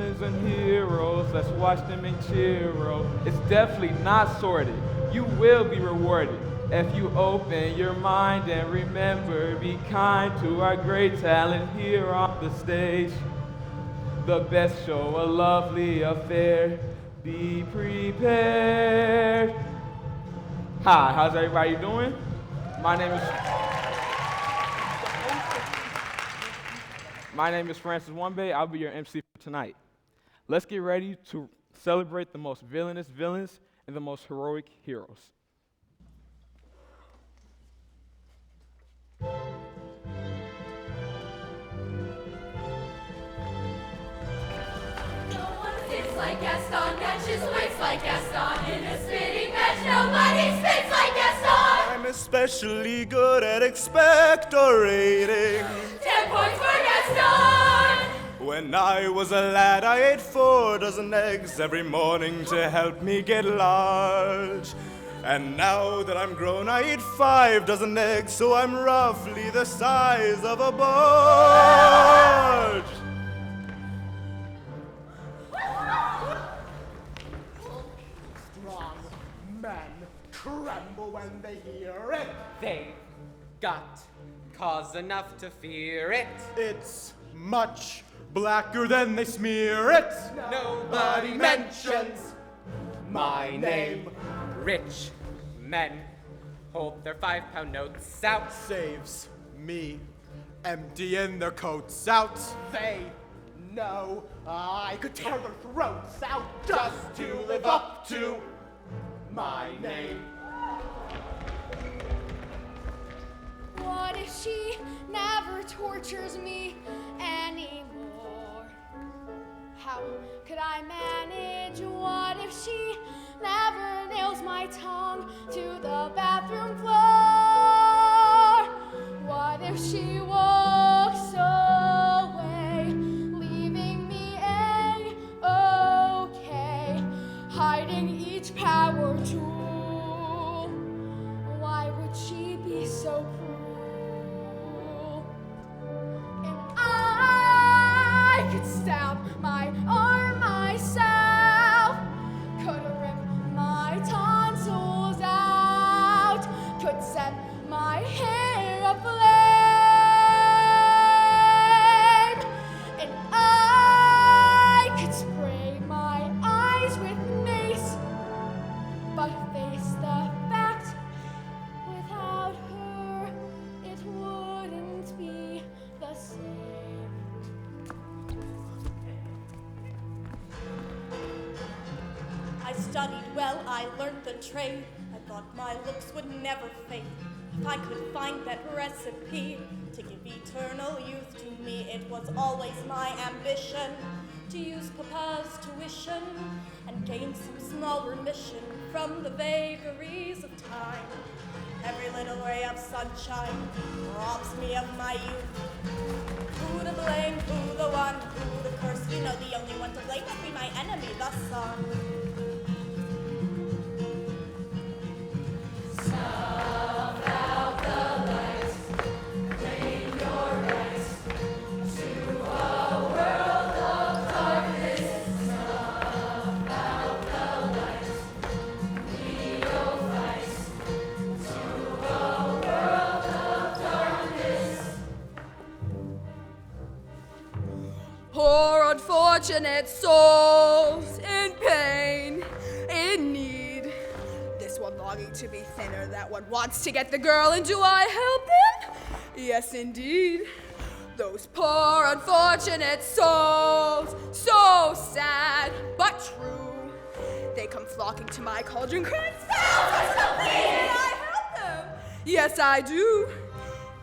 villains and heroes. Let's watch them and cheer. It's definitely not sorted. You will be rewarded if you open your mind and remember, be kind to our great talent here on the stage. The best show, a lovely affair. Be prepared. Hi, how's everybody doing? My name is Francis Wambe. I'll be your MC for tonight. Let's get ready to celebrate the most villainous villains and the most heroic heroes. No one sits like Gaston, catches wigs like Gaston. In a spitting match, nobody spits like Gaston. I'm especially good at expectorating. 10 points for Gaston. When I was a lad, I ate 4 dozen eggs every morning to help me get large. And now that I'm grown, I eat 5 dozen eggs, so I'm roughly the size of a barge. Strong men tremble when they hear it. They've got cause enough to fear it. It's much blacker than they smear it. Nobody mentions my name. Rich men hold their 5-pound notes out. Saves me emptying their coats out. They know I could tear their throats out just to live up to my name. What if she never tortures me anymore? How could I manage? What if she never nails my tongue to the bathroom floor? What if she walks away, leaving me A-okay, hiding each power tool? Why would she be so cruel? And I could stab my arm myself, could rip my tonsils out, could set my hair aflame, and I could spray my eyes with mace, but face the fact, without her, it wouldn't be the same. I studied well, I learned the trade. I thought my looks would never fade. If I could find that recipe to give eternal youth to me, it was always my ambition to use Papa's tuition and gain some small remission from the vagaries of time. Every little ray of sunshine robs me of my youth. Who to blame, who the one, who the curse? You know the only one to blame must be my enemy, the sun. Snuff out the lights, claim your rights to a world of darkness. Snuff out the lights, Leo fights to a world of darkness. Poor unfortunate souls in pain, in need. This one longing to be thinner, that one wants to get the girl, and do I help them? Yes, indeed. Those poor unfortunate souls, so sad but true. They come flocking to my cauldron crying, "Stop! Please, I help them!" Yes, I do.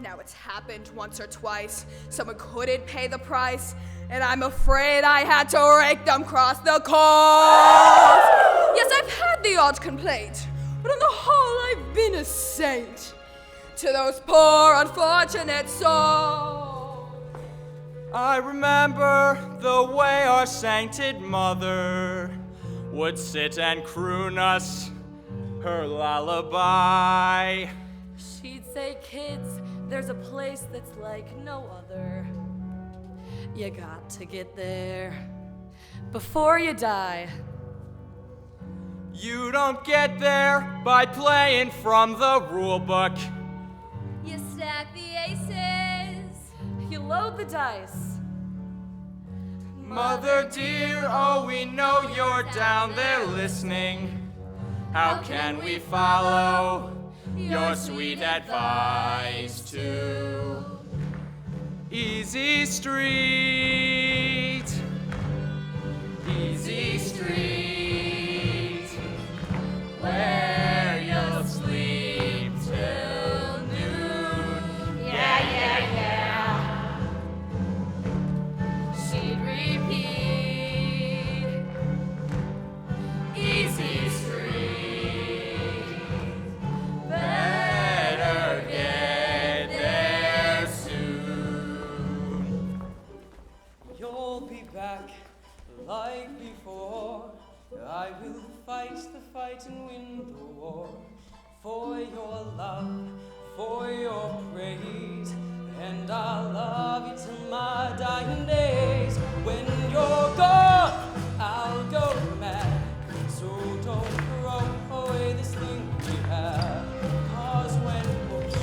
Now it's happened once or twice. Someone couldn't pay the price, and I'm afraid I had to rake them across the coals. Yes, I've had the odd complaint, but on the whole I've been a saint to those poor unfortunate souls. I remember the way our sainted mother would sit and croon us her lullaby. She'd say, "Kids, there's a place that's like no other. You got to get there. before you die. You don't get there by playing from the rule book. You stack the aces. You load the dice. Mother dear, oh, we know you're down there listening. How can we follow your sweet advice to Easy Street? Easy Street, where you'll sleep till noon. Yeah, yeah, yeah. She'd repeat. Easy Street, better get there soon. You'll be back like before. I will fight the fight and win the war. For your love, for your praise, and I'll love you till my dying days. When you're gone, I'll go mad. So don't throw away this thing we have. 'Cause when push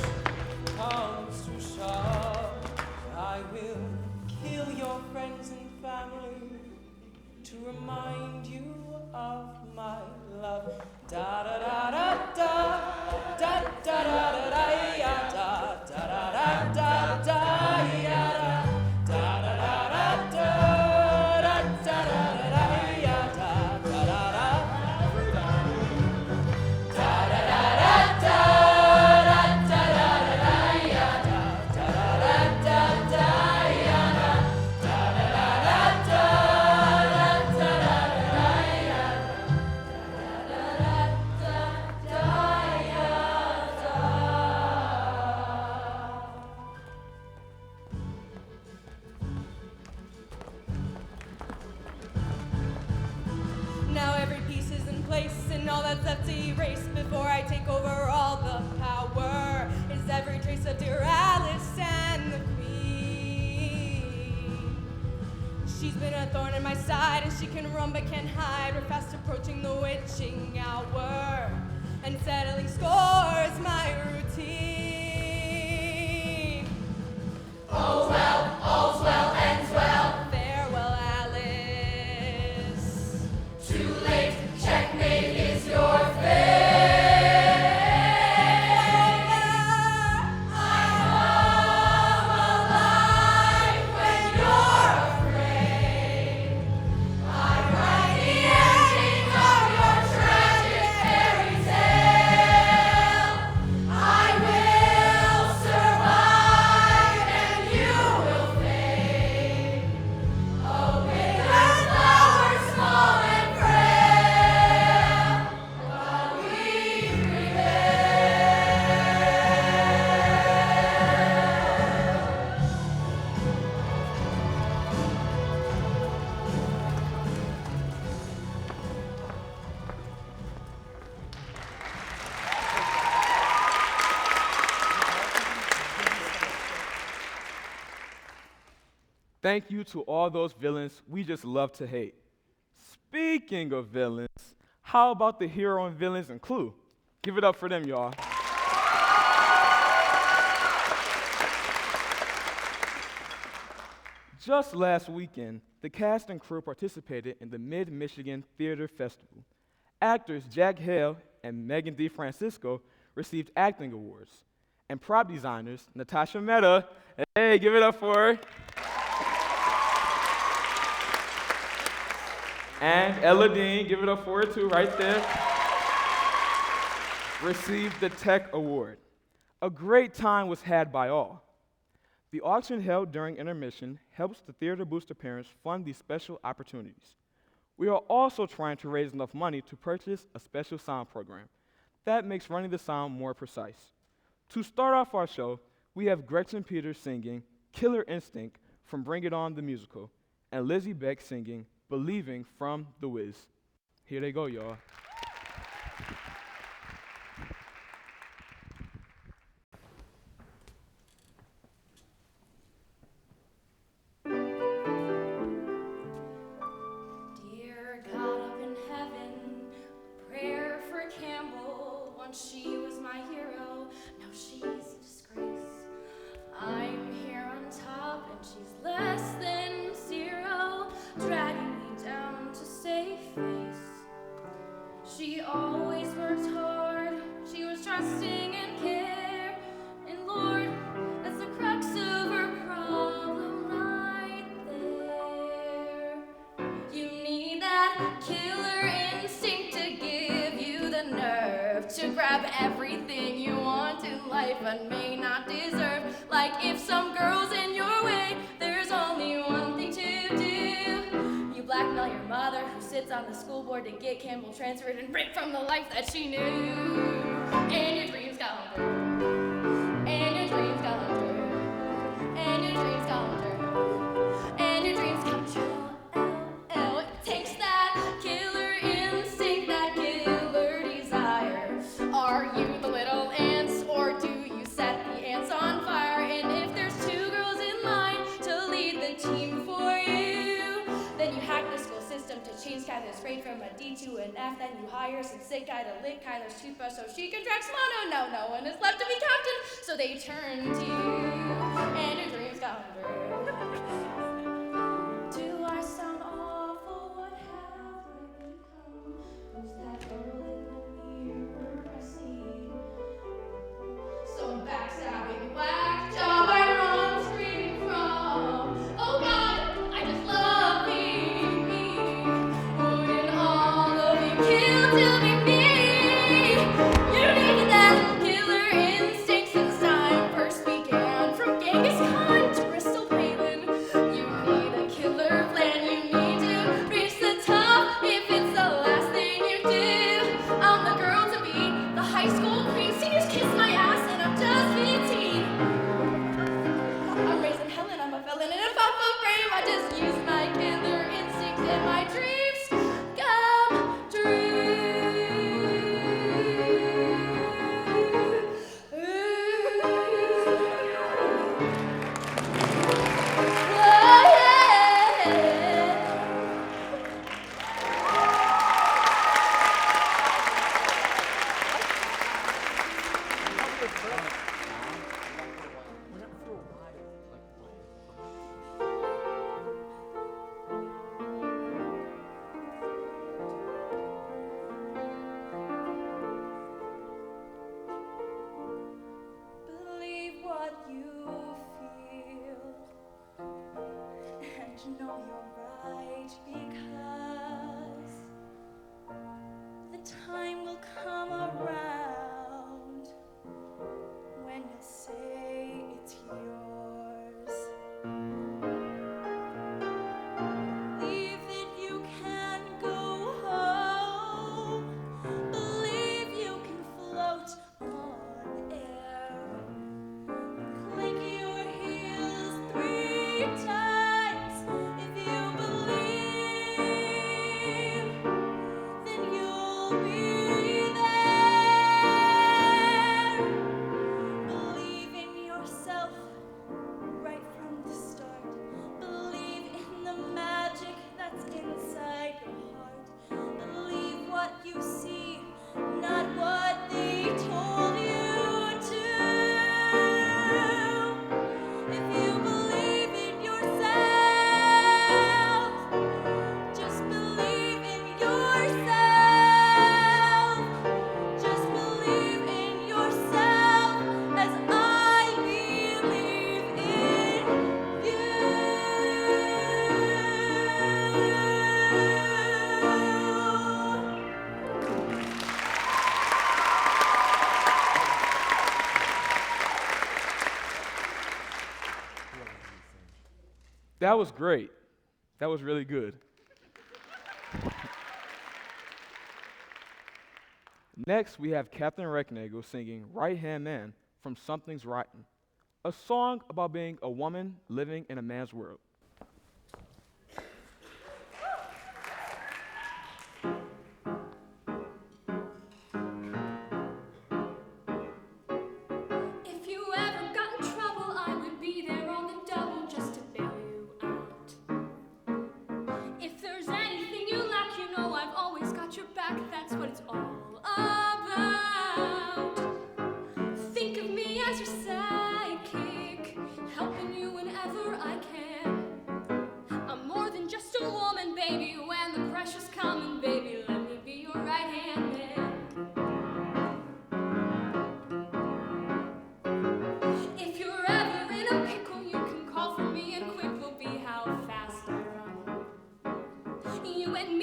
comes to shove, I will kill your friends and family to remind you of my love. Da da da da da da da da da da ya da da da da da da ya da da da da da da da da da ya da da da da da da da da da da ya da da da da da ya da da da da Now every piece is in place and all that's left to erase before I take over all the power is every trace of dear Alice and the Queen. She's been a thorn in my side and she can run but can't hide. We're fast approaching the witching hour and settling scores my routine. All's well, all's well, ends well. Farewell, Alice. Too late, checkmate is your fate. I'm alive when you're afraid. I write the ending of your tragic fairy tale. I will survive and you will fade. A withered flower, small and frail, while we Thank you to all those villains we just love to hate. Speaking of villains, how about the hero and villains in Clue? Give it up for them, y'all. Just last weekend, the cast and crew participated in the Mid-Michigan Theater Festival. Actors Jack Hale and Megan DeFrancisco received acting awards. And prop designers Natasha Mehta, hey, give it up for her. And Ella Dean, give it up for her too, right there, received the Tech Award. A great time was had by all. The auction held during intermission helps the Theater Booster parents fund these special opportunities. We are also trying to raise enough money to purchase a special sound program. That makes running the sound more precise. To start off our show, we have Gretchen Peters singing Killer Instinct from Bring It On the Musical, and Lizzie Beck singing Believing from The Wiz. Here they go, y'all. that killer instinct to give you the nerve to grab everything you want in life but may not deserve. Like if some girl's in your way, there's only one thing to do. You blackmail your mother who sits on the school board to get Campbell transferred and break from the life that she knew. And your dreams gone through. And your dreams gone through. And your dreams gone through. And your dreams come true. It takes that killer instinct, that killer desire. Are you the little ants, or do you set the ants on fire? And if there's two girls in line to lead the team for you, then you hack the school system to change Skylar's grade from a D to an F. Then you hire some sick guy to lick Kyler's toothbrush so she can drag mono. No one is left to be captain, so they turn to you, and your dreams gone through. Do I sound awful? What have I become? Who's that girl in the mirror I see? Some backstabbing whack job I run screaming from. Oh God, I just love being me. Wouldn't all of you kill to be me? You needed that killer instinct since time first began. From Genghis Khan to Bristol Palin, you need a killer plan. You need to reach the top if it's the last thing you do. I'm the girl to be, the high school queen. Seniors kiss my ass and I'm just 15. I'm raising hell and I'm a felon in a pop-up frame. I just use my killer instinct and my dreams come true. Oh, yeah. Believe what you feel, and know you're right, because the time will come around when you'll say it's yours. Believe that you can go home. Believe you can float on air. Click your heels 3 times. If you believe, then you'll be there. Believe in yourself right from the start. Believe in the magic that's inside your heart. Believe what you see, not what they told you to. If you believe in yourself, just believe in yourself. Just believe in yourself as I believe in you. That was great. That was really good. Next, we have Captain Recknagel singing Right Hand Man from Something's Rotten, a song about being a woman living in a man's world. If you ever got in trouble, I would be there on the double just to bail you out. If there's anything you lack, you know I've always got your back. That's what it's all about. Think of me as your sidekick, helping you whenever I can.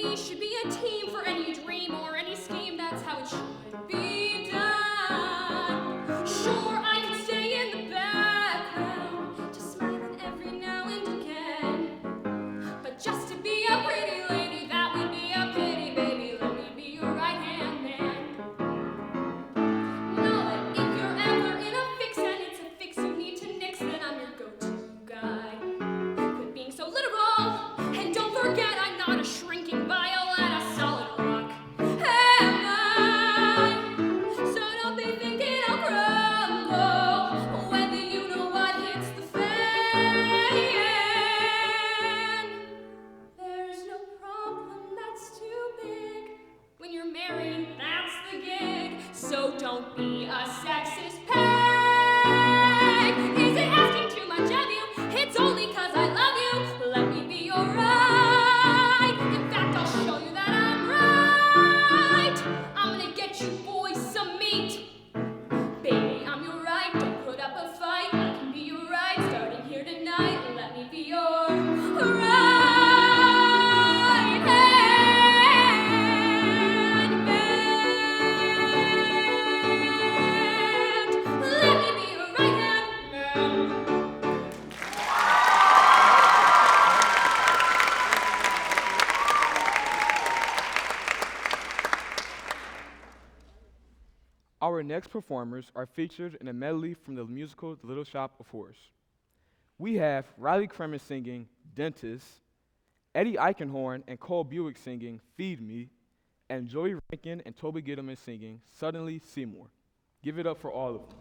me should be a team for any dream or any scheme. That's how it should be done. Sure, I can stay in the background, just smiling every now and again. But just to be a pretty lady, that would be a pity, baby. Let me be your right-hand man. Know that if you're ever in a fix and it's a fix you need to nix, then I'm your go-to guy. Quit being so literal, and don't forget I'm not a shrinking vial and a solid rock. Am I? So don't be thinking I'll crumble when the you-know-what hits the fan. There's no problem that's too big. When you're married, that's the gig. So don't be a sexist pig. Is it asking too much of you? It's only 'cause I love you. Let me be your right. In fact, I'll show you that I'm right. I'm gonna get you boys some meat. Baby, I'm your right. Don't put up a fight. I can be your right. Starting here tonight. Let me be your right hand man. Let me be your right hand man. Our next performers are featured in a medley from the musical The Little Shop of Horrors. We have Riley Kremer singing Dentist, Eddie Eichenhorn and Cole Buick singing Feed Me, and Joey Rankin and Toby Gittleman singing Suddenly Seymour. Give it up for all of them.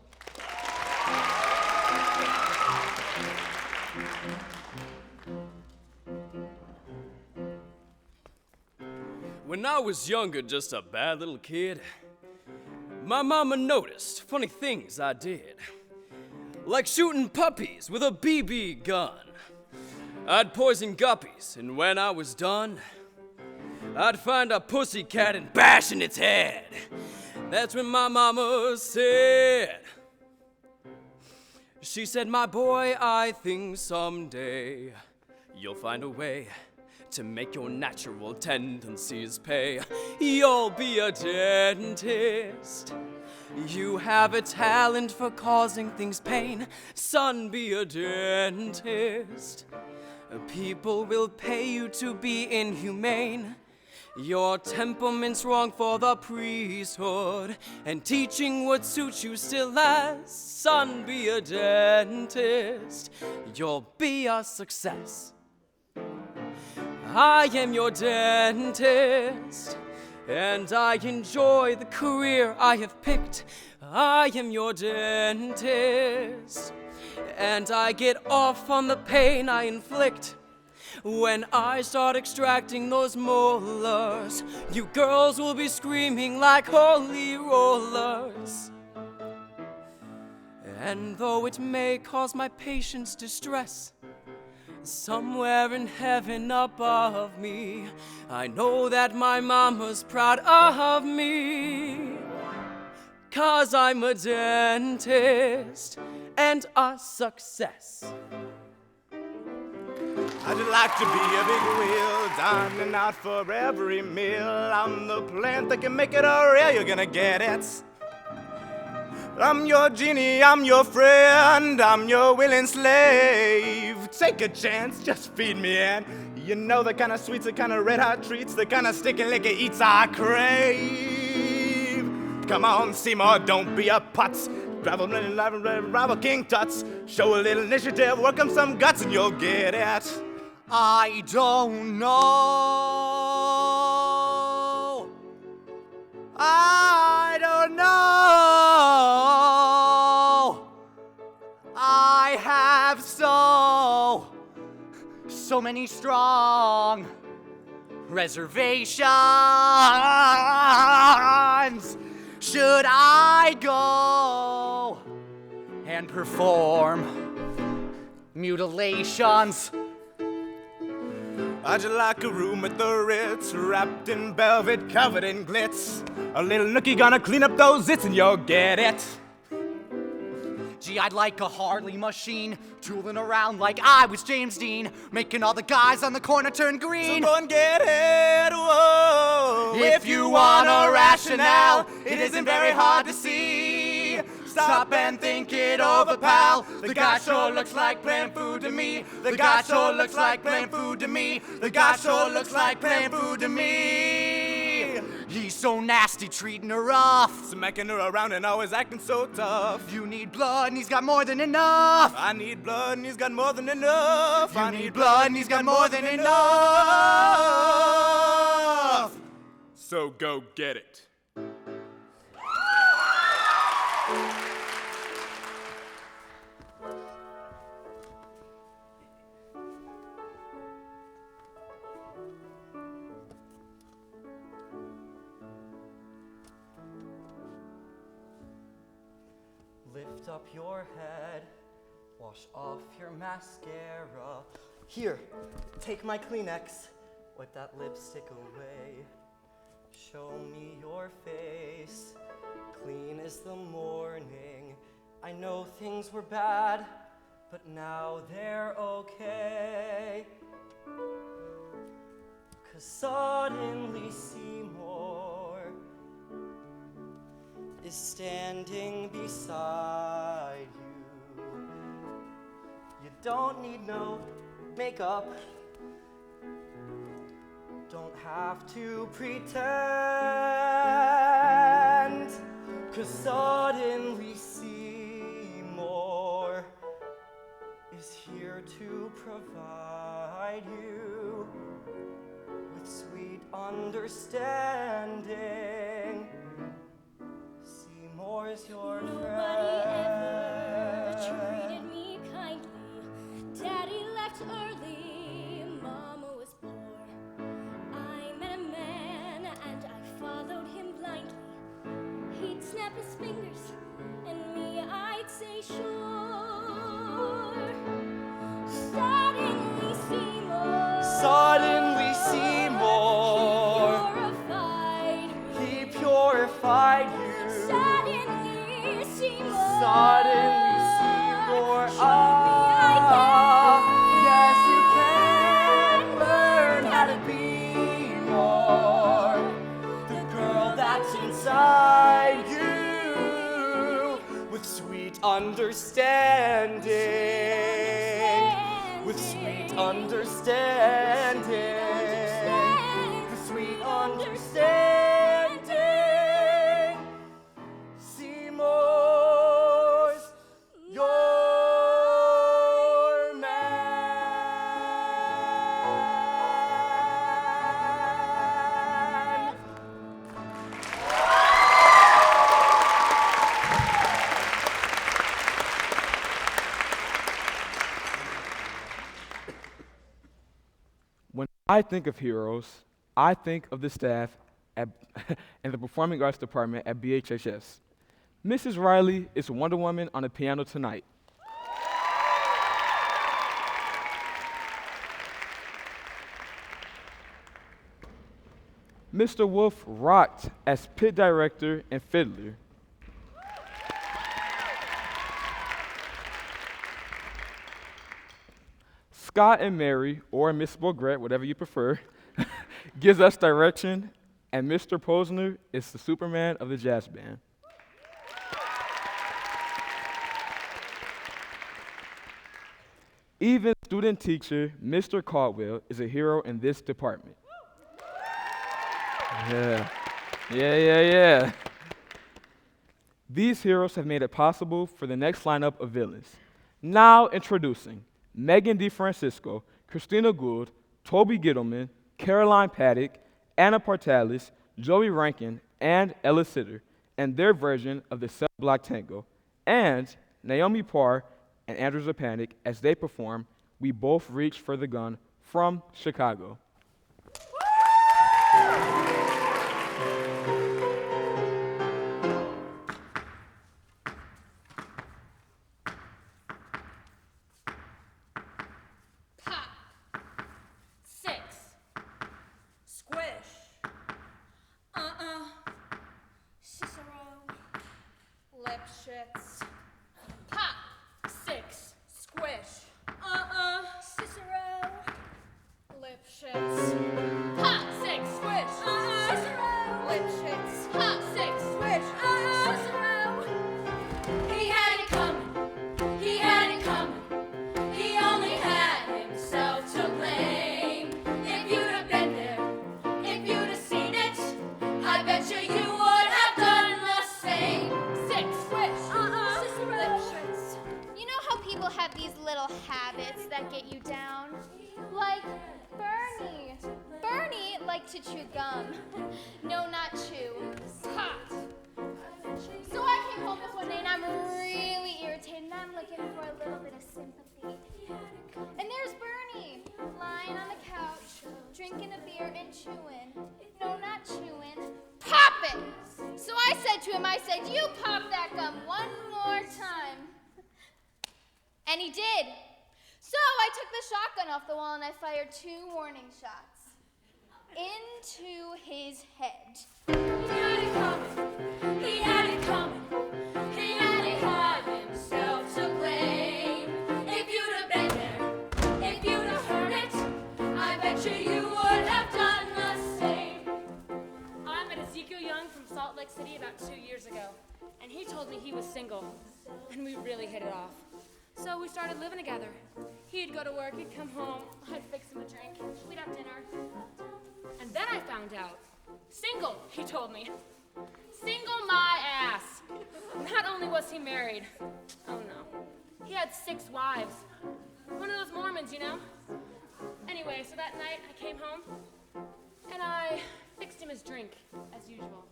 When I was younger, just a bad little kid, my mama noticed funny things I did, like shooting puppies with a BB gun. I'd poison guppies, and when I was done, I'd find a pussycat and bash in its head. That's when my mama said, she said, my boy, I think someday you'll find a way to make your natural tendencies pay. You'll be a dentist. You have a talent for causing things pain. Son, be a dentist. People will pay you to be inhumane. Your temperament's wrong for the priesthood, and teaching would suit you still less. Son, be a dentist. You'll be a success. I am your dentist, and I enjoy the career I have picked. I am your dentist, and I get off on the pain I inflict. When I start extracting those molars, you girls will be screaming like holy rollers. And though it may cause my patients distress, somewhere in heaven above me, I know that my mama's proud of me. 'Cause I'm a dentist and a success. I'd like to be a big wheel, dining out for every meal. I'm the plant that can make it all real, you're gonna get it. I'm your genie, I'm your friend, I'm your willing slave. Take a chance, just feed me in. You know the kind of sweets, the kind of red hot treats, the kind of sticky liquor eats I crave. Come on, Seymour, don't be a putz. Rival King Tuts. Show a little initiative, work 'em some guts, and you'll get it. I don't know. I don't know. I have so many strong reservations. Should I go and perform mutilations? How'd you like a room at the Ritz, wrapped in velvet, covered in glitz? A little nookie gonna clean up those zits and you'll get it. Gee, I'd like a Harley machine, tooling around like I was James Dean, making all the guys on the corner turn green. So go and get it, whoa. If you want a rationale, it isn't very hard to see. Stop and think it over, pal. The guy sure looks like plain food to me. The guy sure looks like plain food to me. The guy sure looks like plain food to me. He's so nasty treating her rough. Smacking her around and always acting so tough. You need blood and he's got more than enough. I need blood and he's got more than enough. I need blood and he's got more than enough. So go get it. Lift up your head, wash off your mascara. Here, take my Kleenex, wipe that lipstick away. Show me your face, clean as the morning. I know things were bad, but now they're okay. 'Cause suddenly Seymour is standing beside you. You don't need no makeup, don't have to pretend. 'Cause suddenly Seymour is here to provide you with sweet understanding. Seymour's your Nobody friend. ever treated me kindly. Daddy left early, Mama was poor. I met a man and I followed him blindly. He'd snap his fingers and me I'd say sure. Suddenly Seymour. Suddenly Seymour, he purified you. Suddenly Seymour. Suddenly Seymour, yes you can learn how to be more the girl that's inside you, with sweet understanding, with sweet understanding, with sweet understanding. Seymour's your man. When I think of heroes, I think of the staff at in the Performing Arts Department at BHHS. Mrs. Riley is Wonder Woman on the piano tonight. Mr. Wolf rocked as pit director and fiddler. Scott and Mary, or Miss Bogrette, whatever you prefer, gives us direction, and Mr. Posner is the Superman of the jazz band. Even student teacher, Mr. Caldwell, is a hero in this department. Yeah. These heroes have made it possible for the next lineup of villains. Now introducing Megan DeFrancisco, Christina Gould, Toby Gittleman, Caroline Paddock, Anna Partalis, Joey Rankin, and Ella Sitter, and their version of the Cell Block Tango, and Naomi Parr and Andrew Zapanik as they perform We Both Reach for the Gun from Chicago. Lipschitz. Pop, six, squish. Cicero. Lipschitz. Pop, six, squish. Cicero. quiet you down. Like Bernie. Bernie liked to chew gum. No, not chew. Pot. So I came home this one day and I'm really irritated and I'm looking for a little bit of sympathy. And there's Bernie, lying on the couch, drinking a beer and chewing. No, not chewing. Popping! So I said to him, you pop that gum one more time. And he did. So I took the shotgun off the wall and I fired 2 warning shots into his head. He had it coming. He had it coming. He had it had himself to blame. If you'd have been there, if you'd have heard it, I bet you would have done the same. I met Ezekiel Young from Salt Lake City about 2 years ago, and he told me he was single, and we really hit it off. So we started living together. He'd go to work, he'd come home, I'd fix him a drink, we'd have dinner. And then I found out. Single, he told me. Single my ass. Not only was he married, oh no, he had 6 wives. One of those Mormons, you know? Anyway, so that night I came home and I fixed him his drink, as usual.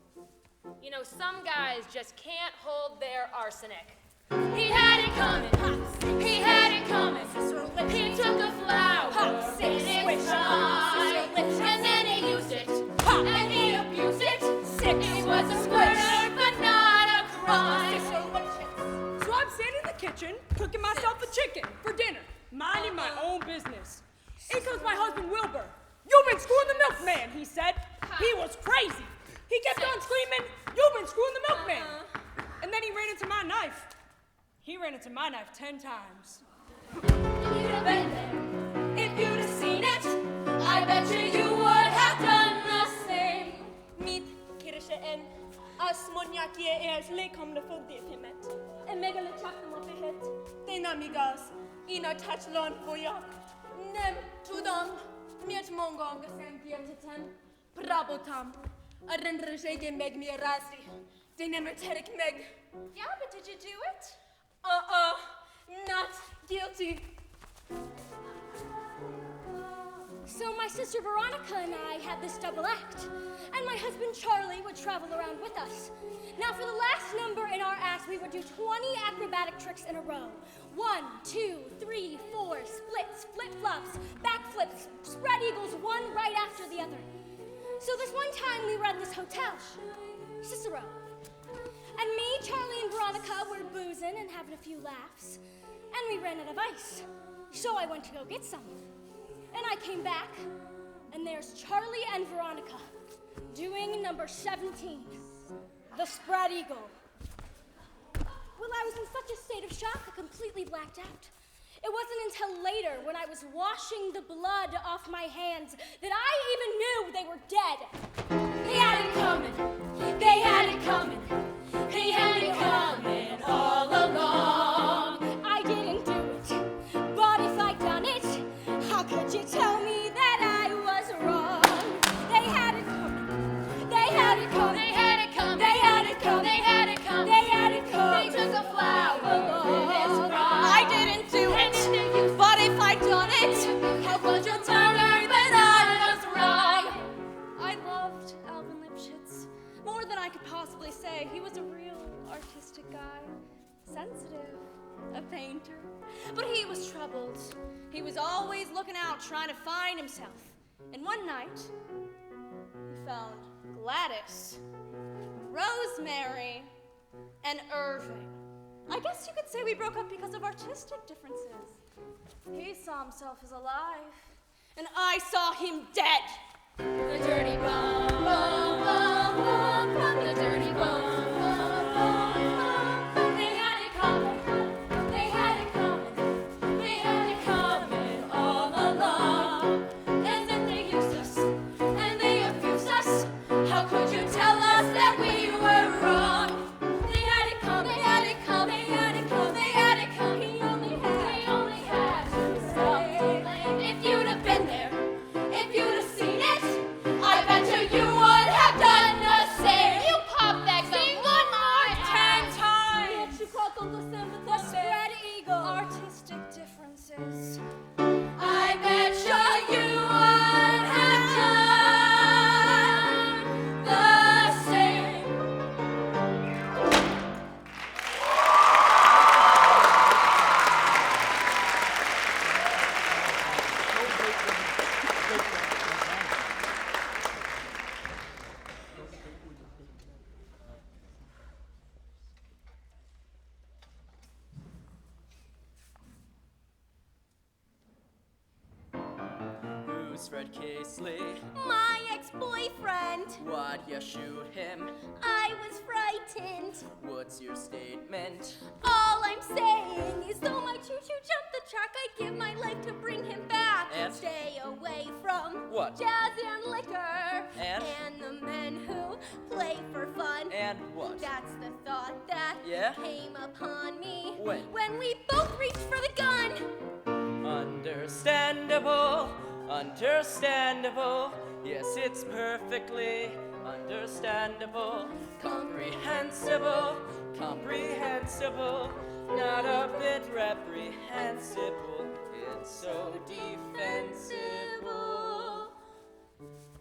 You know, some guys just can't hold their arsenic. He had it coming. He had it coming. He took a flower in its eye, and then he used it, and he abused it. It was a murder, but not a crime. So I'm sitting in the kitchen, cooking myself a chicken for dinner, minding my own business. In comes my husband Wilbur. "You've been screwing the milkman," he said. He was crazy. He kept on screaming, "You've been screwing the milkman." And then he ran into my knife. He ran into my knife 10 times. If you'd have been there, if you'd have seen it, I bet you would have done the same. Mitt kirse en asmonjakie es lekomne fogdefimet. En megale chaknam opihit. Den amigas ina tachlon foyak. Nem tudam miet mongong sen pietitem. Prabotam. Arendrejege meg mi rasti. Den emerterik meg. Yeah, but did you do it? Not guilty. So my sister Veronica and I had this double act, and my husband Charlie would travel around with us. Now for the last number in our act, we would do 20 acrobatic tricks in a row. 1, 2, 3, 4, splits, flip-flops, backflips, spread eagles, one right after the other. So this one time we were at this hotel, Cicero. And me, Charlie, and Veronica were boozing and having a few laughs. And we ran out of ice. So I went to go get some. And I came back, and there's Charlie and Veronica doing number 17, the spread eagle. Well, I was in such a state of shock I completely blacked out. It wasn't until later, when I was washing the blood off my hands, that I even knew they were dead. He had it coming. They had it coming. He had it coming all along. I didn't do it, but if I'd done it, how could you tell me that I was wrong? They had it coming. They had it coming. They had it coming. They had it coming. They had it coming. They had it coming. They took a flower in its prime. I didn't do it, but if I'd done it, How could you tell me that I was wrong? I loved Alvin Lipschitz more than I could possibly say. He was a real artistic guy, sensitive, a painter. But he was troubled. He was always looking out, trying to find himself. And one night, he found Gladys, Rosemary, and Irving. I guess you could say we broke up because of artistic differences. He saw himself as alive, and I saw him dead. The dirty bum, bum, bum, bum, bum, the dirty bum, bum, bum, bum, bum. They had it coming. They had it coming. They had it coming all along. And then they used us, and they abused us. How could you tell us that we were wrong? They had it coming. They had it coming. They had it coming. They had it coming. He only had himself to blame. If you'd have been there, if you'd have seen it, I bet you would have done the same. You pop that gum one more 10 times. The spread eagle. Artistic differences. Who's Fred Casely? My ex-boyfriend. Why'd you shoot him? I was frightened. What's your statement? All I'm saying is though my choo-choo jumped the track, I'd give my life to bring him back. And? Stay away from What? jazz and liquor. And? the men who play for fun. And what? That's the thought that came upon me. When we both reached for the gun. Understandable, understandable. Yes, it's perfectly understandable. Comprehensible, comprehensible. Not a bit reprehensible. It's so defensible.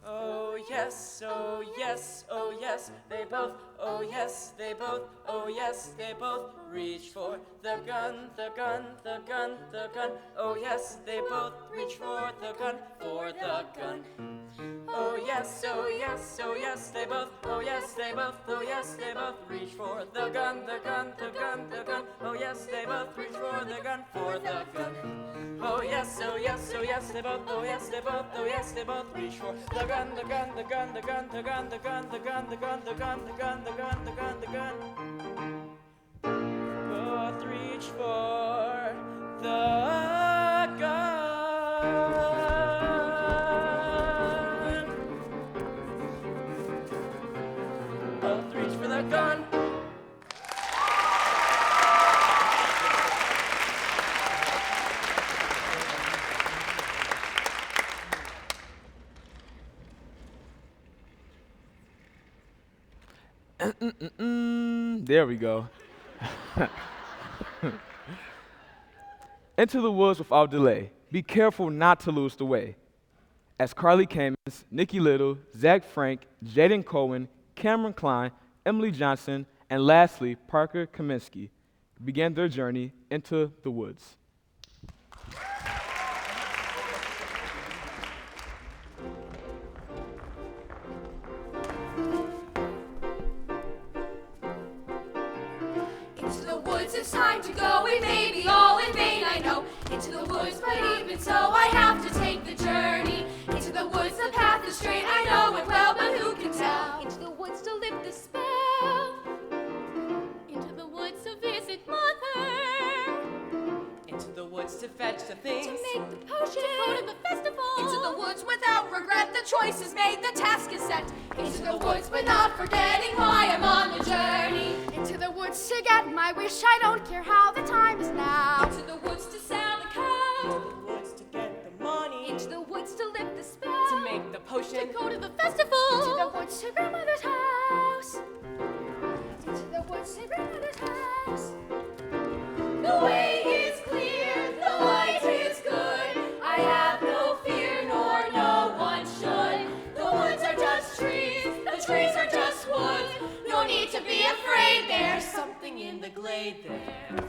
Oh yes, oh yes, oh yes, they both, oh yes, they both, oh yes, they both reach for the gun, the gun, the gun, the gun. Oh yes, they both reach for the gun, for the gun. Oh yes, oh yes, oh yes, they both, oh yes, they both, oh yes, they both reach for the gun, the gun, the gun, the gun. Oh yes, they both reach for the gun, for the gun. Oh yes, oh yes, oh yes, they both, oh yes, they both, oh yes, they both reach for the gun, the gun, the gun, the gun, the gun, the gun, the gun, the gun, the gun, the gun, the gun, the gun, the gun. Both reach for the gun. Both reach for the gun. There we go. Into the woods without delay. Be careful not to lose the way. As Carly Kamens, Nikki Little, Zach Frank, Jaden Cohen, Cameron Klein, Emily Johnson, and lastly, Parker Kaminsky began their journey into the woods. Into the woods, it's time to go. It may be all in vain, I know. Into the woods, but even so, I have to take the journey. Into the woods, the path is straight, I know it well, but who can tell? Into the woods to lift the spell. Into the woods to visit mother. Into the woods to fetch the things. To make the potion. To go to the festival. Into the woods without regret, the choice is made, the task is set. Into the woods, but not forgetting why I'm on the journey. Into the woods to get my wish, I don't care how the time is now. Into the woods to sell the cow. Into the woods to get the money. Into the woods to lift the spell. To make the potion. To go to the festival. Into the woods to grandmother's house. Into the woods to grandmother's house. The way is clear, the light is good. I have no fear, nor no one should. The woods are just trees, the trees are just woods. No need to be afraid, there's something in the glade there.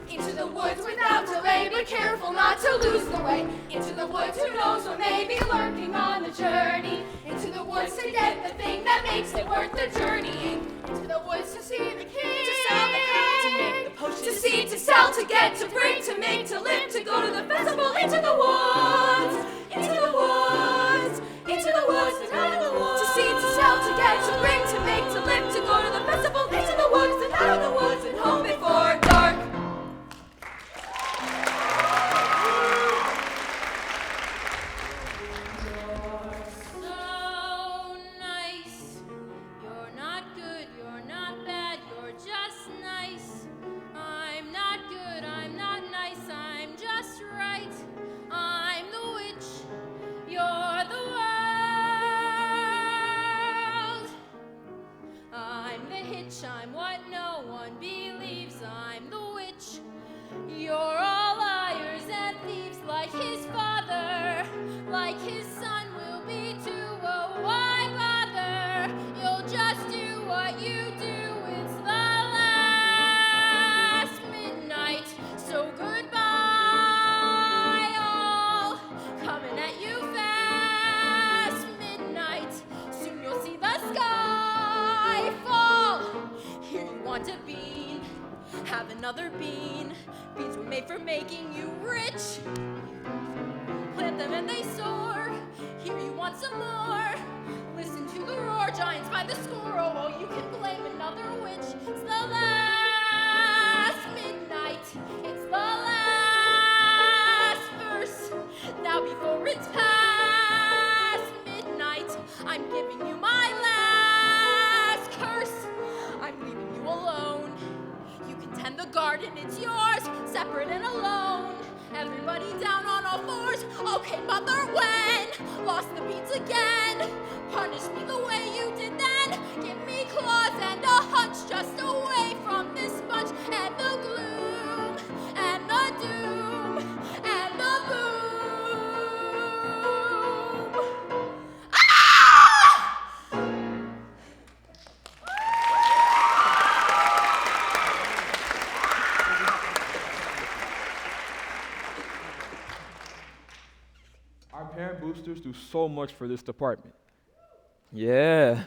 Into the woods without delay, but careful not to lose the way. Into the woods, who knows what may be lurking on the journey. Into the woods to get the thing that makes it worth the journeying. Into the woods to see the king. To sell the cow. To make the potion. To see, to sell, to get, to bring, to make, to live, to go to the festival. Into the woods. Into the woods. Into the woods. And out of the woods. To see, to sell, to get, to bring, to make, to live, to go to the festival. Into the woods and out of the woods and home before dark. Just another bean. Beans were made for making you rich. Plant them and they soar. Here you want some more. Listen to the roar, giants by the score. Oh, you can blame another witch. It's the last midnight. It's the last verse. Now before it's past midnight, I'm giving you my last curse. I'm leaving you alone. You can tend the garden, it's yours, separate and alone. Everybody down on all fours. Okay, mother, when? Lost the beats again. Punish me the way you did then. Give me claws and a hunch just away from this bunch and the gloom and the doom and the boom. Ah! Our parent boosters do so much for this department. Yeah.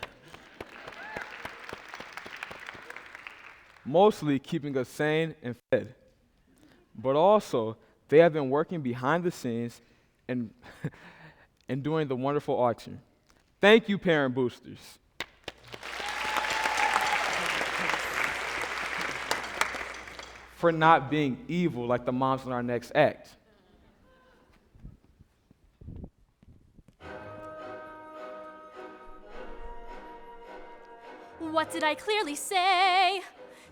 Mostly keeping us sane and fed. But also, they have been working behind the scenes and, and doing the wonderful auction. Thank you, parent boosters. For not being evil like the moms in our next act. What did I clearly say?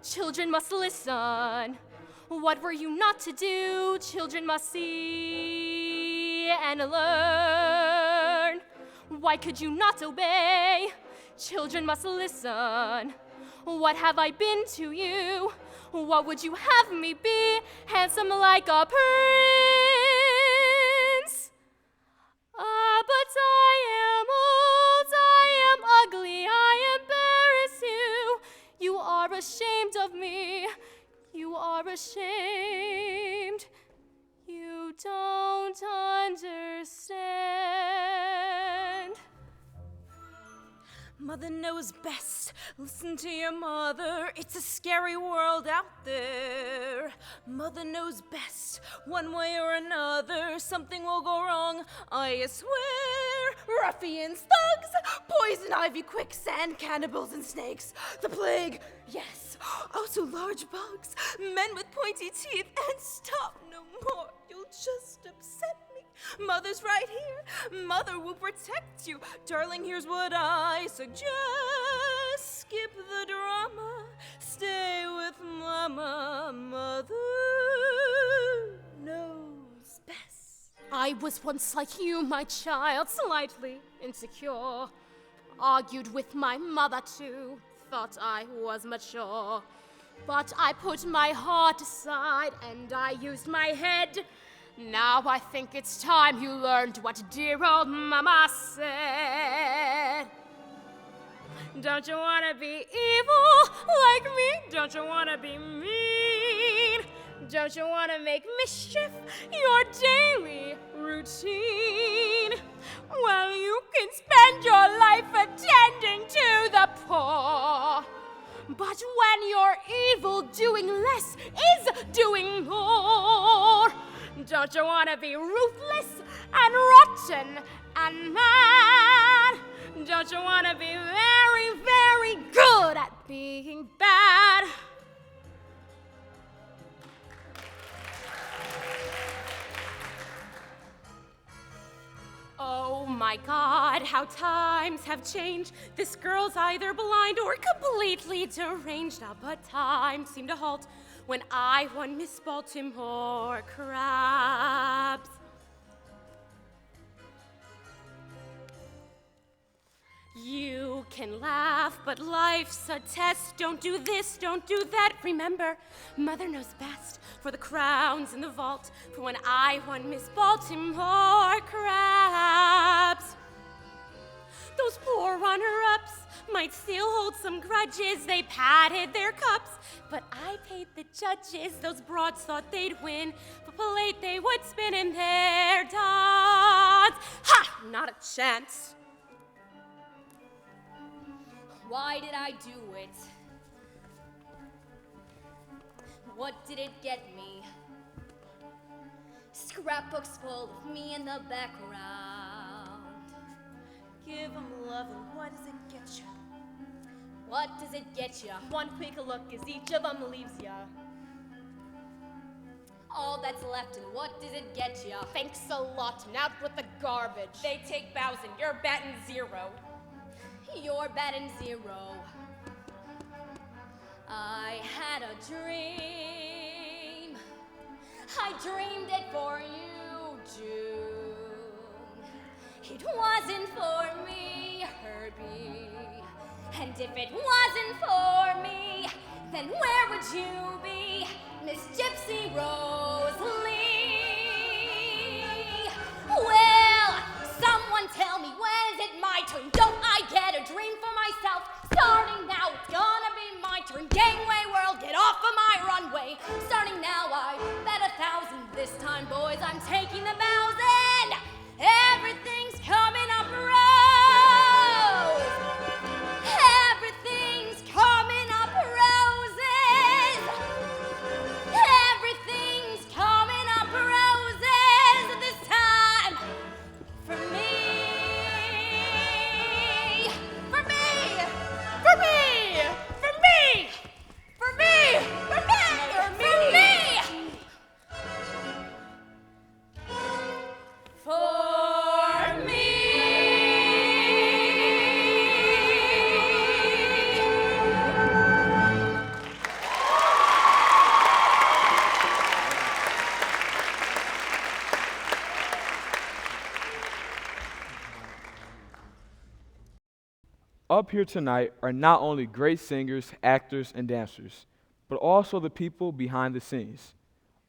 Children must listen. What were you not to do? Children must see and learn. Why could you not obey? Children must listen. What have I been to you? What would you have me be? Handsome like a prince. Ah, but I am old, I am ugly, I embarrass you. You are ashamed of me. You are ashamed. You don't understand. Mother knows best. Listen to your mother. It's a scary world out there. Mother knows best. One way or another, something will go wrong, I swear. Ruffians, thugs, poison ivy, quicksand, cannibals and snakes. The plague, yes. Also large bugs, men with pointy teeth, and stop no more. You'll just upset me. Mother's right here. Mother will protect you. Darling, here's what I suggest. Skip the drama. Stay with Mama. Mother knows best. I was once like you, my child, slightly insecure. Argued with my mother too, thought I was mature. But I put my heart aside and I used my head. Now I think it's time you learned what dear old Mama said. Don't you wanna be evil like me? Don't you wanna be mean? Don't you wanna make mischief your daily routine? Well, you can spend your life attending to the poor. But when you're evil, doing less is doing more. Don't you wanna be ruthless and rotten and mad? Don't you wanna be very, very good at being bad? Oh my God, how times have changed. This girl's either blind or completely deranged. Ah, but time seemed to halt when I won Miss Baltimore crabs. You can laugh, but life's a test. Don't do this, don't do that. Remember, Mother knows best. For the crown's in the vault, for when I won Miss Baltimore crabs. Those poor runner-ups might still hold some grudges. They patted their cups, but I paid the judges. Those broads thought they'd win, but polite they would spin in their dots. Ha! Not a chance. Why did I do it? What did it get me? Scrapbooks full of me in the background. Give 'em love, and what does it get ya? What does it get ya? One quick look as each of them leaves ya. All that's left, and what does it get ya? Thanks a lot, and out with the garbage. They take bows and you're batting 0. You're batting 0. I had a dream. I dreamed it for you, June. It wasn't for me, Herbie. And if it wasn't for me, then where would you be, Miss Gypsy Rose Lee? Well, someone tell me, when is it my turn? Don't I get a dream for myself? Starting now, it's gonna be my turn. Gangway world, get off of my runway. Starting now, I bet 1,000 this time, boys. I'm taking the bows and everything's coming up rose. Everything's coming up roses. Everything's coming up roses this time for me. For me. For me. For me. For me. For me. For me. For me. Up here tonight are not only great singers, actors, and dancers, but also the people behind the scenes,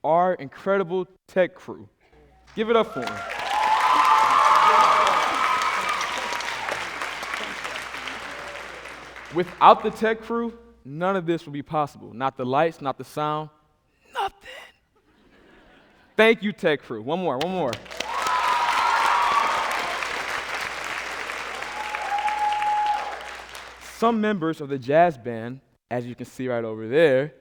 our incredible tech crew. Give it up for them. Without the tech crew, none of this would be possible. Not the lights, not the sound, nothing. Thank you, tech crew. One more. Some members of the jazz band, as you can see right over there,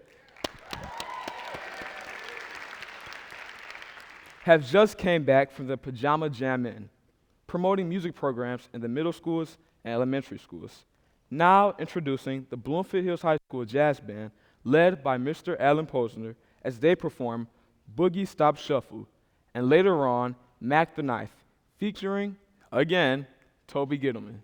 have just came back from the Pajama Jam In, promoting music programs in the middle schools and elementary schools. Now introducing the Bloomfield Hills High School Jazz Band, led by Mr. Alan Posner, as they perform Boogie Stop Shuffle, and later on, Mac the Knife, featuring, again, Toby Gittleman.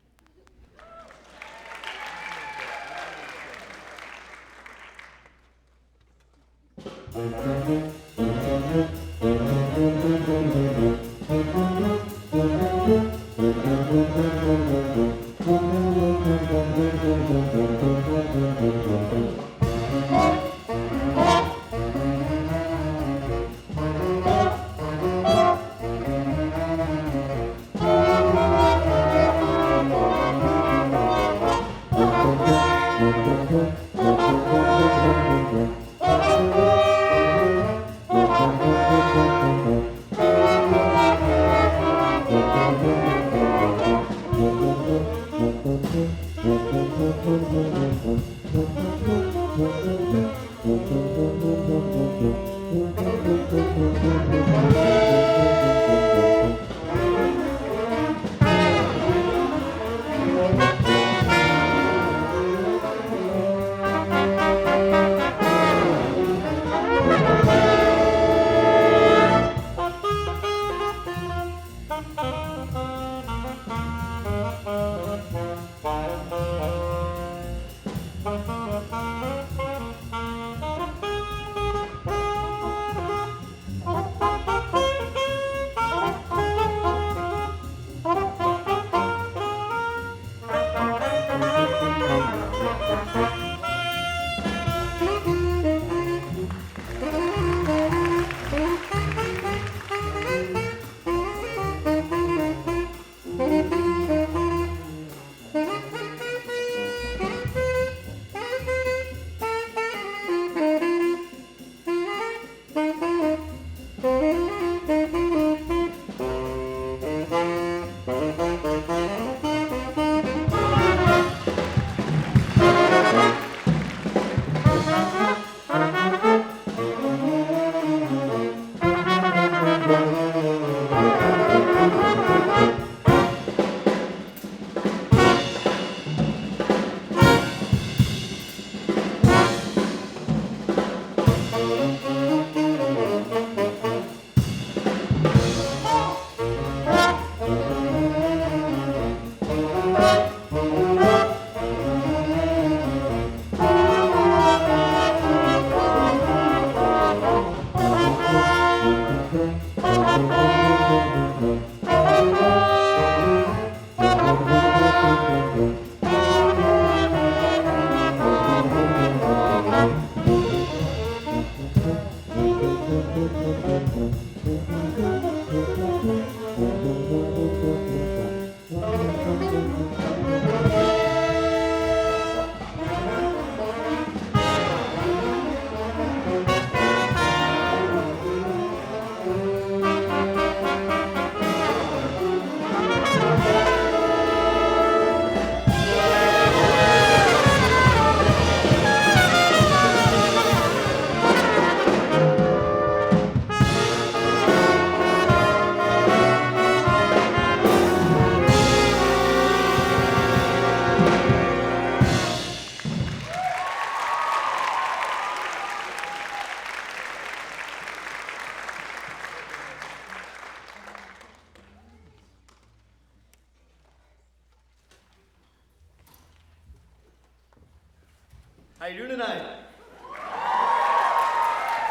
How you doing tonight?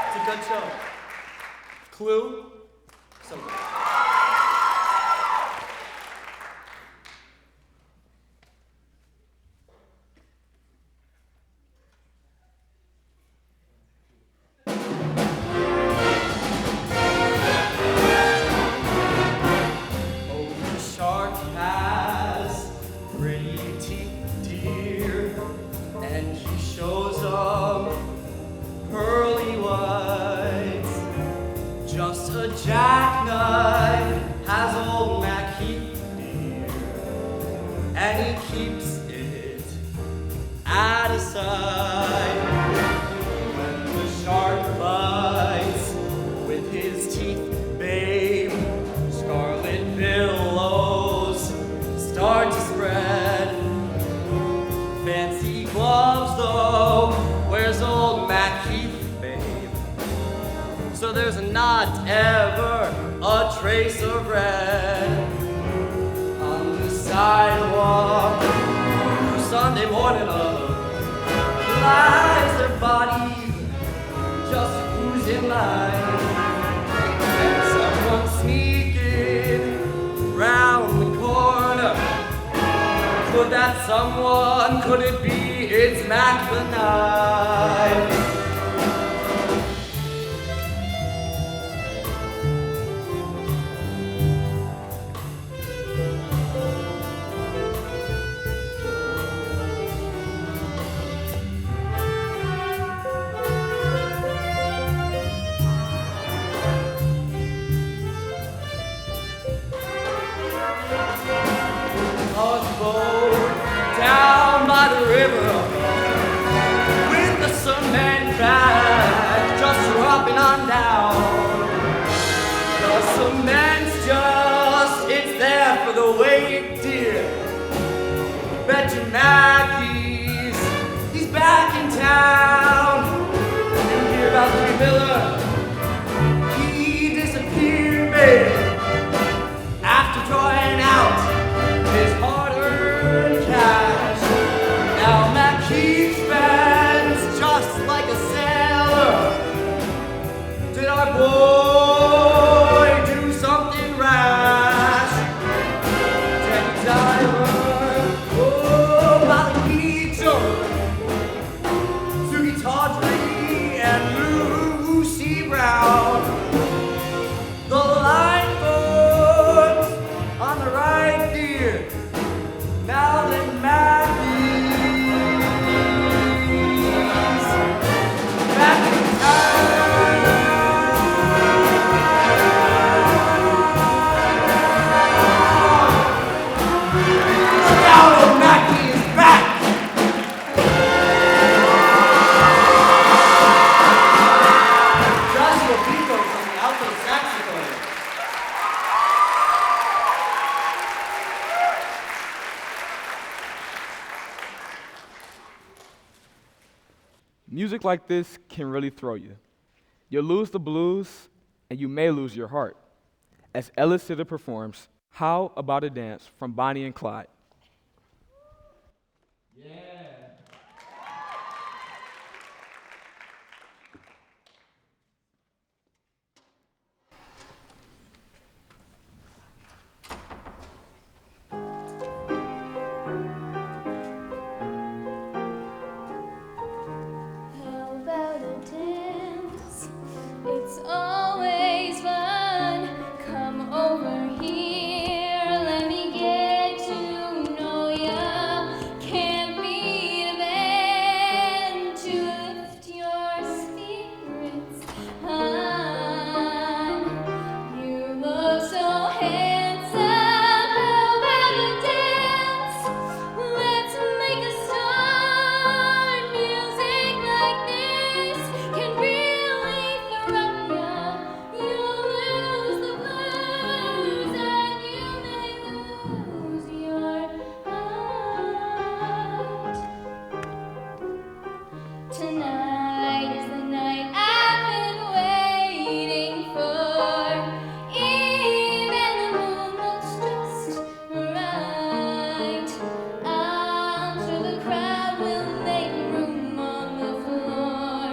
It's a good show. Clue? So good. Jackknife has old Mac Heath near, and he keeps it out of sight. When the shark bites with his teeth, babe, scarlet billows start to spread. Fancy gloves, though, where's old Mac Heath? So there's not ever a trace of red on the sidewalk. Sunday morning lies their bodies just oozing light, and someone sneaking round the corner. Could that someone, could it be, it's Mac the Knife? Down by the river with the cement bag just dropping on down. The cement's just, it's there for the weight, dear. Bet you Maggie's, he's back in town. You hear about Louis Miller? He disappeared, babe, after drawing out his hard-earned cash. Now Mac Heath spends just like a sailor. Did our boy do something rash? Teddy Diver, oh, Molly Beecher, Sugie Tawdry, and Lucy Brown. The line Music like this can really throw you. You'll lose the blues, and you may lose your heart. As Ella Sitter performs, How About a Dance from Bonnie and Clyde. How about a dance? It's always fun. Come over here, let me get to know ya. Can't be a band to lift your spirits high. You look so handsome. How about a dance? Let's make a start. Music like this can really throw ya. You'll lose the blues and you may lose your heart. Tonight is the night I've been waiting for. Even the moon looks just right. I'm sure the crowd will make room on the floor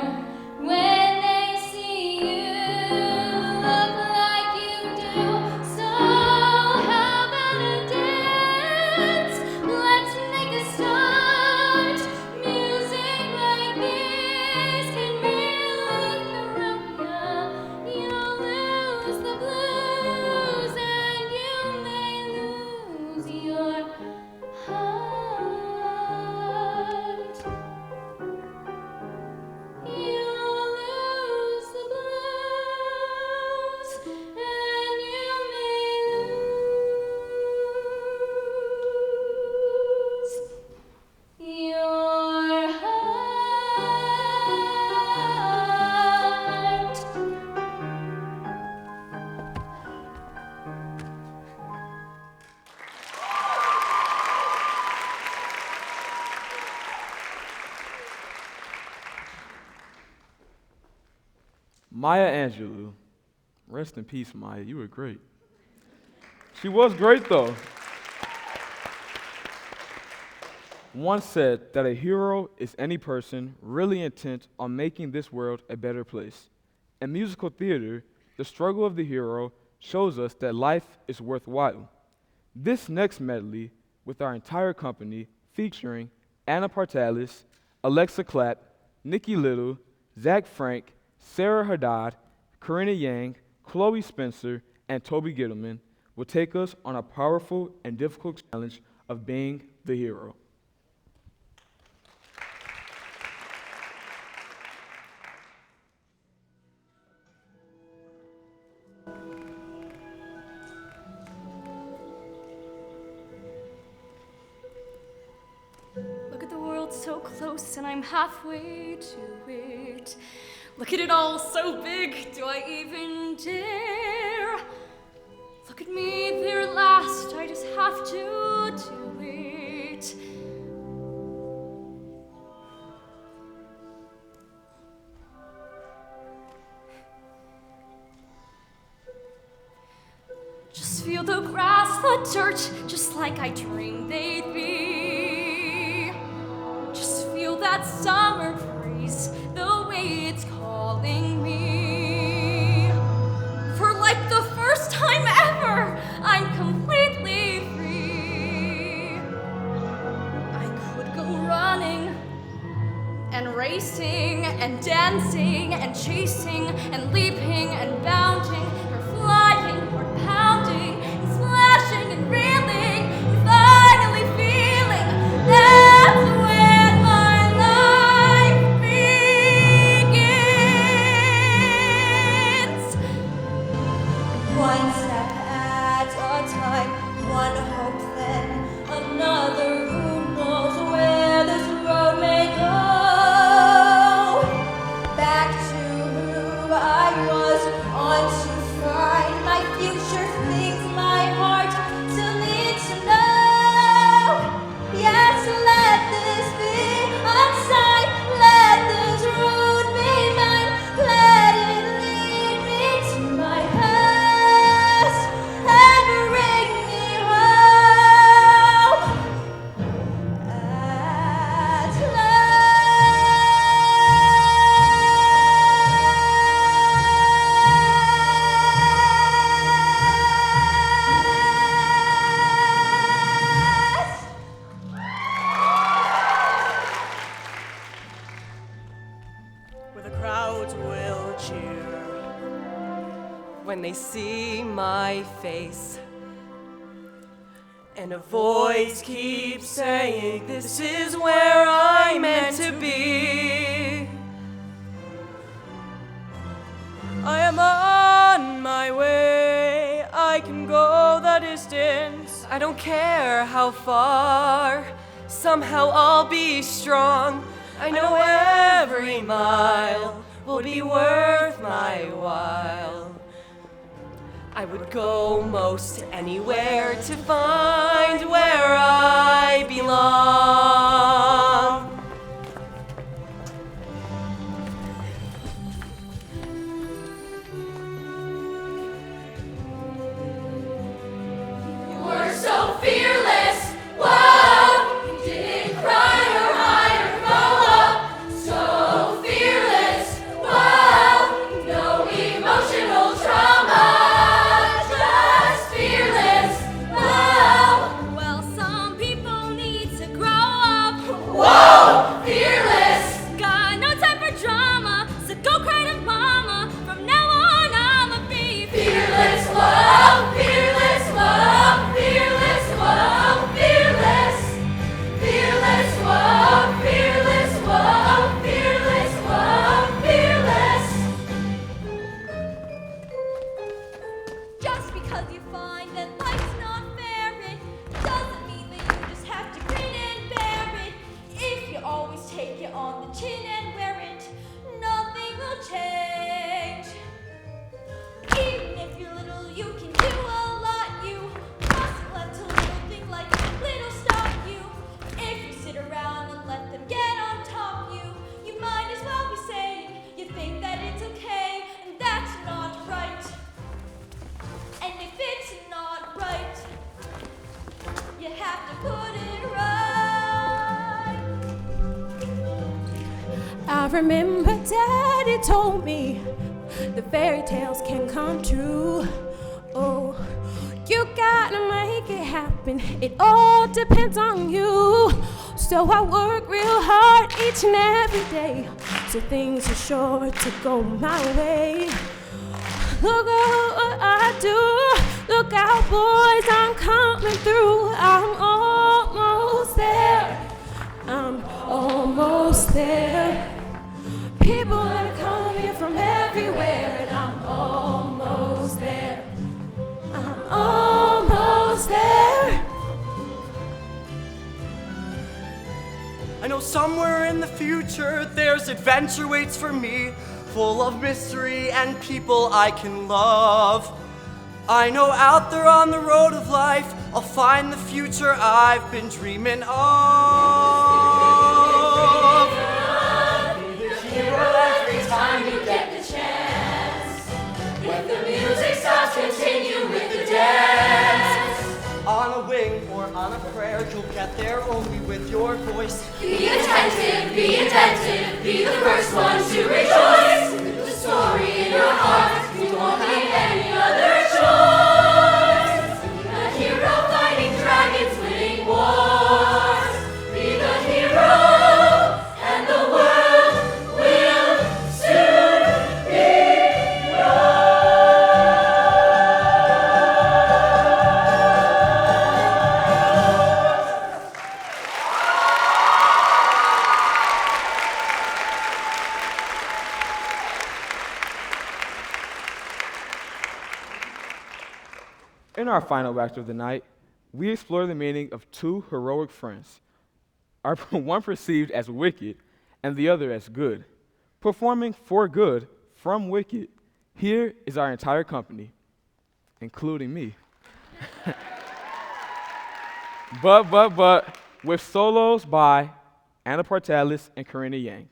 when they see you look like you do. So how about a dance? Let's make a start. Music like this can really throw ya. You'll lose the blues and you may lose your heart. You'll lose the blues and you may lose your heart. Maya Angelou. Rest in peace, Maya. You were great. She was great, though. Once said that a hero is any person really intent on making this world a better place. In musical theater, the struggle of the hero shows us that life is worthwhile. This next medley, with our entire company, featuring Anna Partalis, Alexa Clapp, Nikki Little, Zach Frank, Sarah Haddad, Karina Yang, Chloe Spencer, and Toby Gittleman, will take us on a powerful and difficult challenge of being the hero. Look at the world so close and I'm halfway to it. Look at it all so big, do I even dare? Look at me there last, I just have to do it. Just feel the grass, the dirt, just like I dreamed they'd be. Just feel that summer breeze, the way it's calling me. For like the first time ever, I'm completely free. I could go running and racing and dancing and chasing and leaping and bounding or flying or pounding and splashing and reeling and finally feeling that's when my life begins. One step at a time, one hope then another. Who knows where this road may go? Back to who I was, on to they see my face. And a voice keeps saying, this is where I'm meant to be. I am on my way, I can go the distance. I don't care how far, somehow I'll be strong. I know every mile will be worth my while. I would go most anywhere to find where I belong. We're so fearless. Whoa, you didn't cry or hide or grow up. So fearless. Whoa, no emotional trauma. Just fearless. Whoa. Well, some people need to grow up. Whoa, fearless. Got no time for drama, so go cry to mama. From now on, I'ma be Fearless. Whoa, fearless. Whoa, fearless. Whoa, fearless. Fearless. Whoa, fearless. Whoa, fearless. Whoa, fearless. Just because you find that life's not fair, it doesn't mean that you just have to grin and bear it. If you always take it on the chin and wear it, nothing will change. Even if you're little, you can do a lot. You mustn't let a little thing like little stop you. If you sit around and let them get on top you, you might as well be saying you think that it's okay, and that's not right. And if it's not right, you have to put it right. I remember Daddy told me the fairy tales can come true. Oh, you gotta make it happen. It all depends on you. So I work real hard each and every day, so things are sure to go my way. Look at what I do. Look out, boys, I'm coming through. I'm almost there. I'm almost there. People are coming from everywhere, and I'm almost there. I'm almost there. I know somewhere in the future there's adventure waits for me, full of mystery and people I can love. I know out there on the road of life I'll find the future I've been dreaming of. Be the hero every time you get the chance. If the music stops, continue with the dance. On a wing or on a prayer, you'll get there only with your voice. Be attentive, be attentive, be the first one to rejoice. The story in your heart, you won't need any other choice. A hero fighting dragons, winning wars. Be the hero, and the world will soon be In our final act of the night, we explore the meaning of two heroic friends, one perceived as wicked and the other as good. Performing for good from wicked, here is our entire company, including me. but, with solos by Anna Portalis and Karina Yang.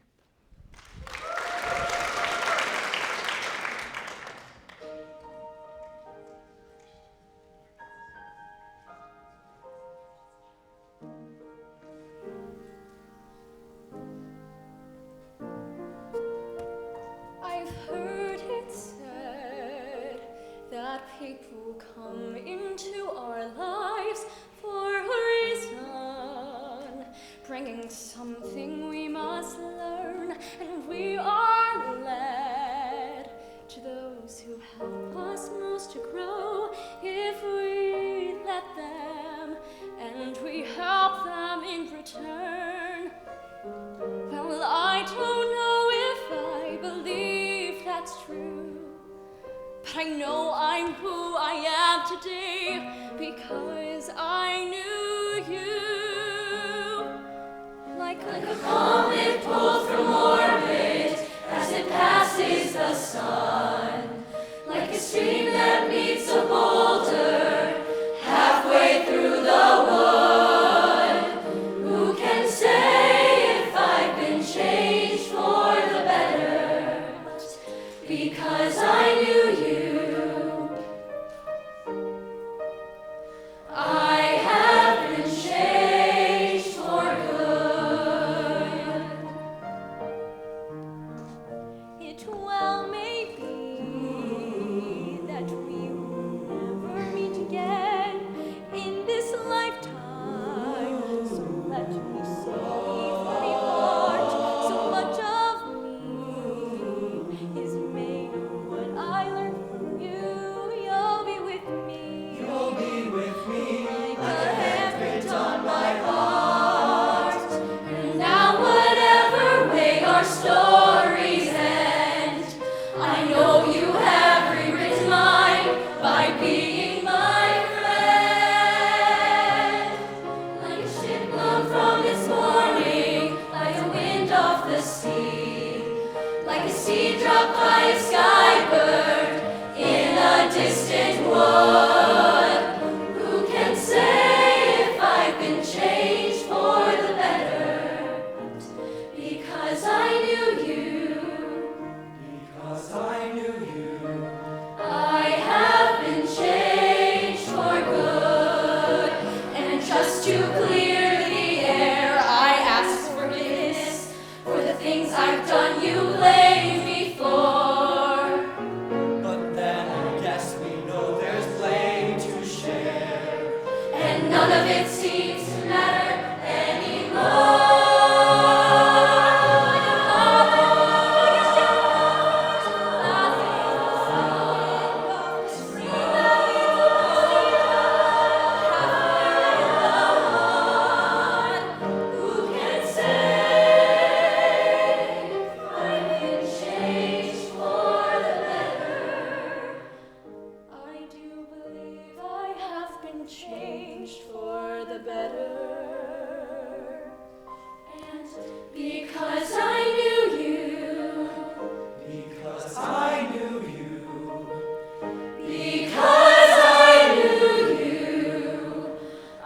I've heard it said that people come into our lives for a reason, bringing something we must learn, and we are led to those who help us move to grow if we let them and we help them in return. Well, I don't know if I believe that's true, but I know I'm who I am today because I knew you. Like a comet pulled from orbit as it passes the sun, like a stream that meets a boulder halfway through the wood. Who can say if I've been changed for the better? Because I knew you. I have been changed for good. It well may be that we will never meet again in this lifetime. So let me say from my heart, so much of me is made of what I learned from you. You'll be with me. You'll be with me. Like a handprint on my heart. And now whatever way our stories end, I know you have rewritten mine by being my friend. Like a ship blown from its morning, like a wind off the sea, like a seed dropped by a skybird in a distant wood. Who can say if I've been changed for the better? Because I knew you. Because I knew you. I have been changed for good. And just to clear the air, I ask forgiveness for the things I've done you blame me for. But then I guess we know there's blame to share. And none of it seems to matter anymore. Who can say I've been changed for the better? I do believe I have been changed for the better. And because I knew you. Because I knew you. Because I knew you.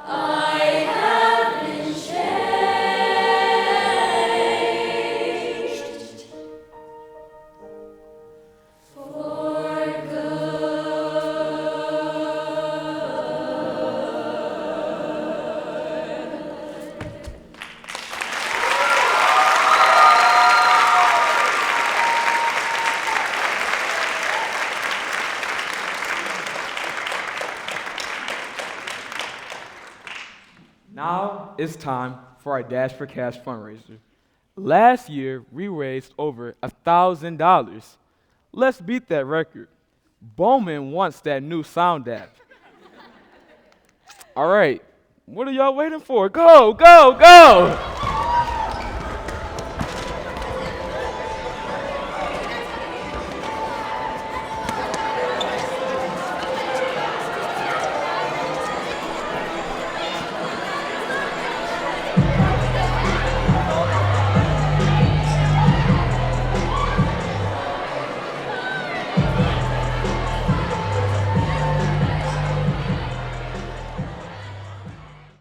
I have been changed for Now it's time for our Dash for Cash fundraiser. Last year, we raised over $1,000. Let's beat that record. Bowman wants that new sound app. All right, what are y'all waiting for? Go, go, go!